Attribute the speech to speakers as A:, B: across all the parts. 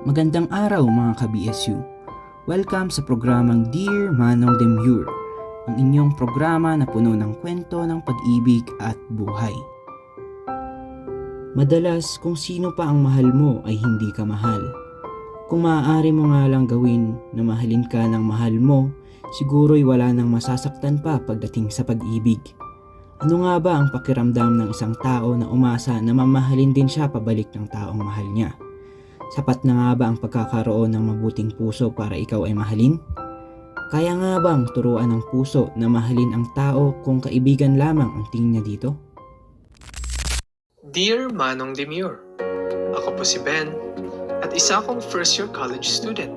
A: Magandang araw mga ka-BSU. Welcome sa programang Dear Manong Demure, ang inyong programa na puno ng kwento ng pag-ibig at buhay. Madalas kung sino pa ang mahal mo ay hindi ka mahal. Kung maaari mo nga lang gawin na mahalin ka ng mahal mo, siguro'y wala nang masasaktan pa pagdating sa pag-ibig. Ano nga ba ang pakiramdam ng isang tao na umasa na mamahalin din siya pabalik ng taong mahal niya? Sapat na nga ba ang pagkakaroon ng mabuting puso para ikaw ay mahalin? Kaya nga bang turuan ng puso na mahalin ang tao kung kaibigan lamang ang tingin niya dito?
B: Dear Manong Demure, ako po si Ben at isa akong first year college student.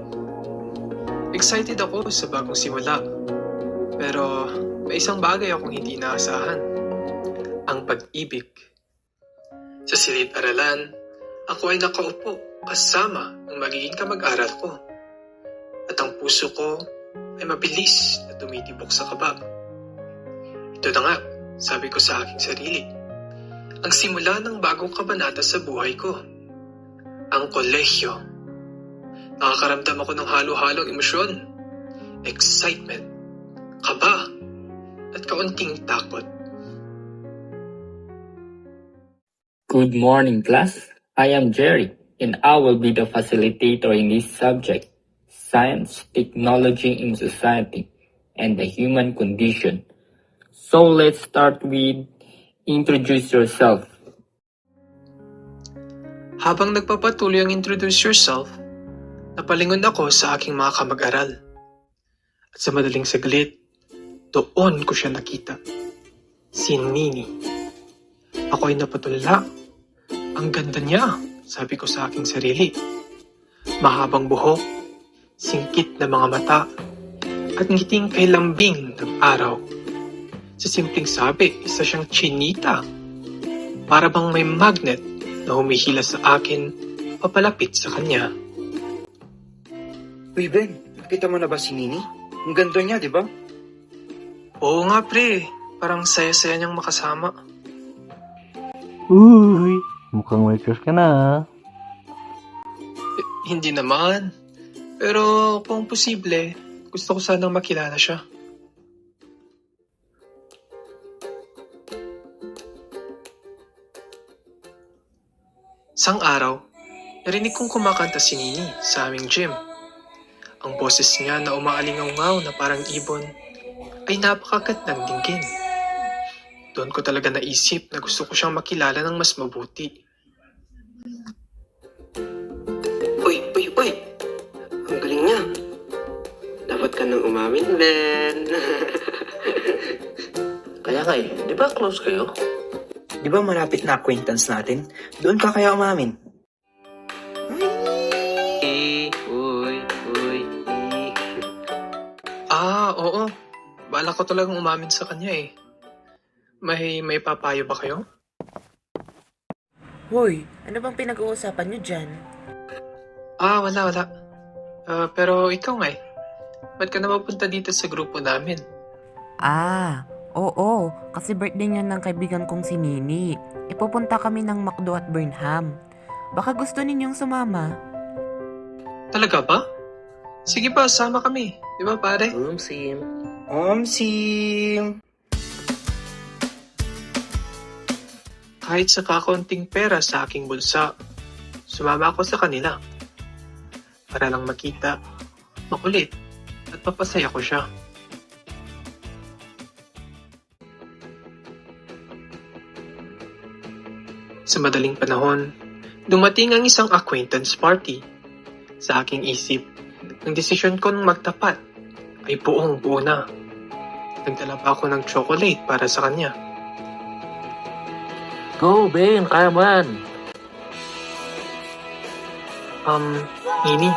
B: Excited ako sa bagong simula, pero may isang bagay akong hindi naasahan, ang pag-ibig. Sa silid-aralan, ako ay nakaupo kasama ang magiging kamag-aral ko. At ang puso ko ay mabilis na tumitibok sa kaba. Ito na nga, sabi ko sa aking sarili. Ang simula ng bagong kabanata sa buhay ko. Ang kolehiyo. Nakakaramdam ako ng halo-halong emosyon. Excitement, kaba, at kaunting takot.
C: Good morning, class. I am Jerry, and I will be the facilitator in this subject, Science, Technology in Society, and the Human Condition. So let's start with introduce yourself.
B: Habang nagpapatuloy ang introduce yourself, napalingon ako sa aking mga kamag-aral. At sa madaling saglit, doon ko siya nakita. Si Nini. Ako ay napatulala. Ang ganda niya, sabi ko sa aking sarili. Mahabang buhok, singkit na mga mata, at ngiting kay lambing ng araw. Sa simpleng sabi, isa siyang chinita. Para bang may magnet na humihila sa akin, papalapit sa kanya.
D: Uy Ben, nakita mo na ba si Nini? Ang ganda niya, di ba?
B: Oo nga pre, parang saya-saya niyang makasama.
E: Uy, mukhang may crush ka na.
B: Hindi naman. Pero kung posible, gusto ko sanang makilala siya. Sang araw, narinig kong kumakanta si Nini sa aming gym. Ang boses niya na umaalingaw-ngaw na parang ibon ay napakagandang dinggin. Doon ko talaga naisip na gusto ko siyang makilala ng mas mabuti.
F: Uy! Ang galing niya. Dapat ka nang umamin, Ben. Kaya nga di ba close kayo?
D: Di ba malapit na acquaintance natin? Doon ka kaya umamin?
F: Uy.
B: Oo. Bala ko talagang umamin sa kanya eh. May papayo ba kayo?
G: Hoy, ano bang pinag-uusapan nyo dyan?
B: Wala. Pero ikaw nga eh. Ba't ka na mapunta dito sa grupo namin?
G: Oo, kasi birthday niya ng kaibigan kong si Nini. Ipupunta kami ng McDo at Burnham. Baka gusto ninyong sumama.
B: Talaga ba? Sige pa, sama kami. Di ba pare?
F: Sim.
D: Omsim!
B: Kahit sa kakaunting pera sa aking bulsa, sumama ako sa kanila. Para lang makita, makulit, at mapasaya ko siya. Sa madaling panahon, dumating ang isang acquaintance party. Sa aking isip, ang desisyon ko nung magtapat ay buong-buo na. Nagdala pa ako ng chocolate para sa kanya.
F: Go, Ben. Kaya man.
B: Nini,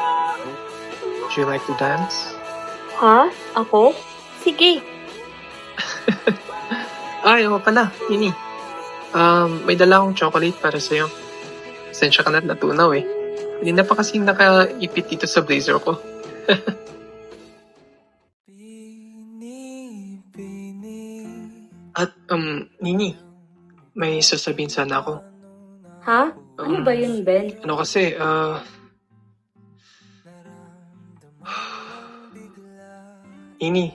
B: would you like to dance?
H: Ha? Ako? Sige.
B: Oo pala, Nini. May dala akong chocolate para sa'yo. Sensya ka na't natunaw eh. Hindi na pa kasing nakaipit dito sa blazer ko. At, Nini, may sasabihin sana ako.
H: Ha? Ano ba yun, Ben?
B: Ano kasi, Ini,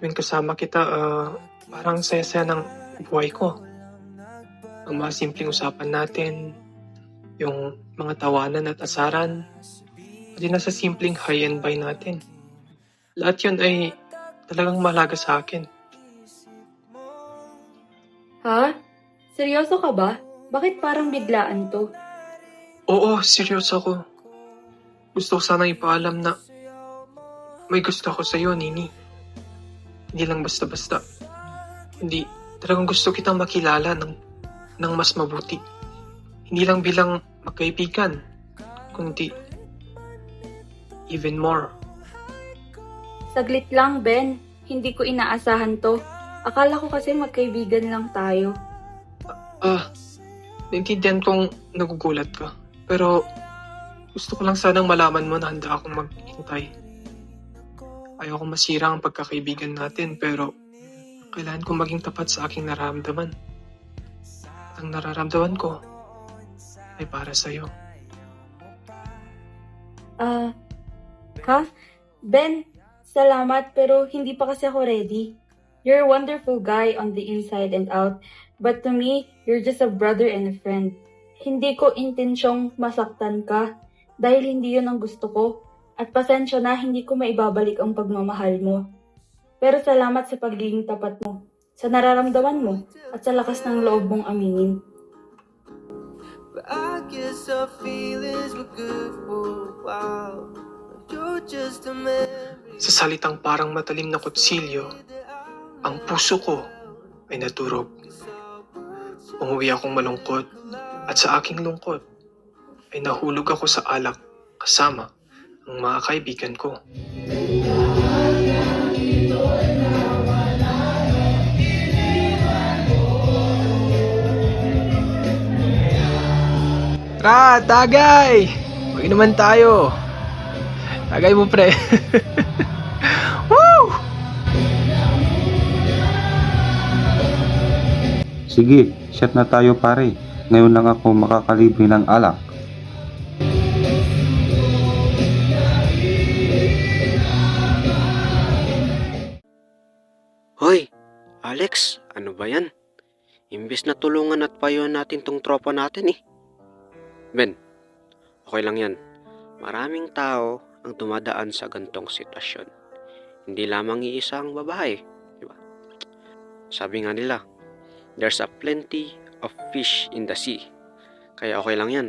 B: tuwing kasama kita, parang saya-saya ng buhay ko. Ang mga simpleng usapan natin, yung mga tawanan at asaran, pati na sa simpleng high and bye natin. Lahat yun ay talagang mahalaga sa akin.
H: Ha? Seryoso ka ba? Bakit parang biglaan to?
B: Oo, seryoso ako. Gusto ko sanang ipaalam na may gusto ako sa'yo, Nini. Hindi lang basta-basta. Hindi, talagang gusto kitang makilala ng mas mabuti. Hindi lang bilang magkaibigan, kundi even more.
H: Saglit lang, Ben. Hindi ko inaasahan to. Akala ko kasi magkaibigan lang tayo.
B: Naintindihan kong nagugulat ka. Pero gusto ko lang sanang malaman mo na handa akong maghintay. Ayoko masira ang pagkakaibigan natin, pero kailangan kong maging tapat sa aking nararamdaman. At ang nararamdaman ko ay para sa'yo.
H: Ha? Ben, salamat pero hindi pa kasi ako ready. You're a wonderful guy on the inside and out, but to me, you're just a brother and a friend. Hindi ko intensyong masaktan ka dahil hindi yun ang gusto ko. At pasensya na, hindi ko maibabalik ang pagmamahal mo. Pero salamat sa pagiging tapat mo, sa nararamdaman mo, at sa lakas ng loob mong aminin.
B: Sa salitang parang matalim na kutsilyo, ang puso ko ay naturog. Umuwi akong malungkot at sa aking lungkot ay nahulog ako sa alak kasama ang mga kaibigan ko. Tagay! Huwag naman tayo. Tagay mo, pre. Woo!
E: Sige, shot na tayo pare. Ngayon lang ako makakalibre ng alak.
I: Hoy, Alex, ano ba yan? Imbes na tulungan at payuhan natin tong tropa natin eh. Ben, okay lang yan. Maraming tao ang dumadaan sa gantong sitwasyon. Hindi lamang iisang babae, di ba? Sabi nga nila, there's a plenty of fish in the sea. Kaya okay lang yan.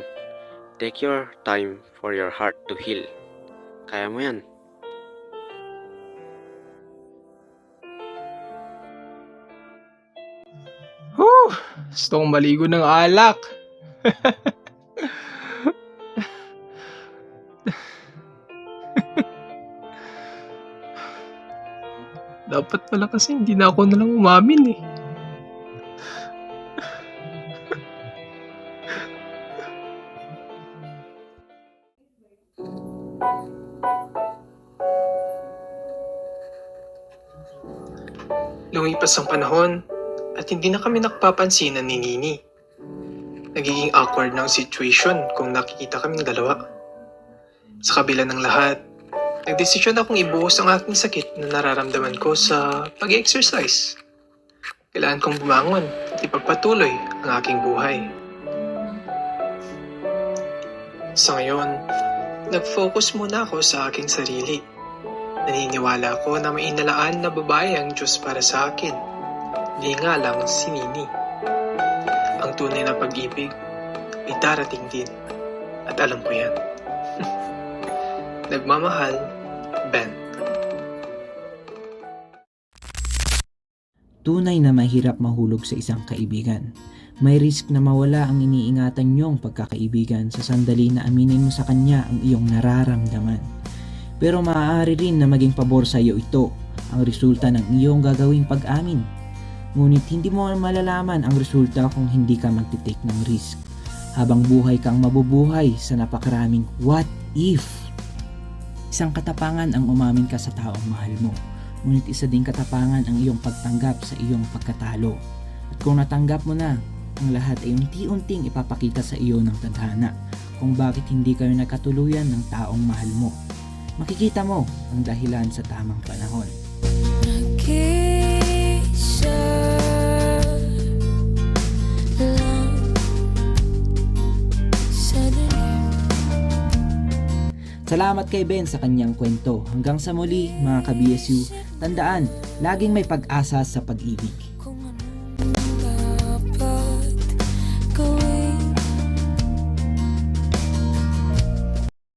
I: Take your time for your heart to heal. Kaya mo yan.
B: Gusto kong maligo ng alak. Dapat pala kasi hindi na ako nalang umamin eh. Lumipas ang panahon at hindi na kami nakpapansinan ni Nini. Nagiging awkward na ang situation kung nakikita kaming dalawa. Sa kabila ng lahat, nagdesisyon akong ibuhos ang aking sakit na nararamdaman ko sa pag-exercise. Kailangan kong bumangon at ipagpatuloy ang aking buhay. Sa ngayon, nag-focus muna ako sa aking sarili. Naniniwala ako na may inalaan na babae ang Diyos para sa akin. Di nga lang si Nini. Ang tunay na pag-ibig ay darating din. At alam ko yan. Nagmamahal, Ben.
A: Tunay na mahirap mahulog sa isang kaibigan. May risk na mawala ang iniingatan niyong pagkakaibigan sa sandali na aminin mo sa kanya ang iyong nararamdaman. Pero maaari rin na maging pabor sa iyo ito, ang resulta ng iyong gagawing pag-amin. Ngunit hindi mo malalaman ang resulta kung hindi ka magtitake ng risk. Habang buhay kang mabubuhay sa napakaraming what if. Isang katapangan ang umamin ka sa taong mahal mo. Ngunit isa ding katapangan ang iyong pagtanggap sa iyong pagkatalo. At kung natanggap mo na, ang lahat ay unti-unting ipapakita sa iyo ng tadhana kung bakit hindi kayo nagkatuluyan ng taong mahal mo. makikita mo ang dahilan sa tamang panahon. Salamat kay Ben sa kanyang kwento. Hanggang sa muli mga ka-BSU, tandaan, laging may pag-asa sa pag-ibig.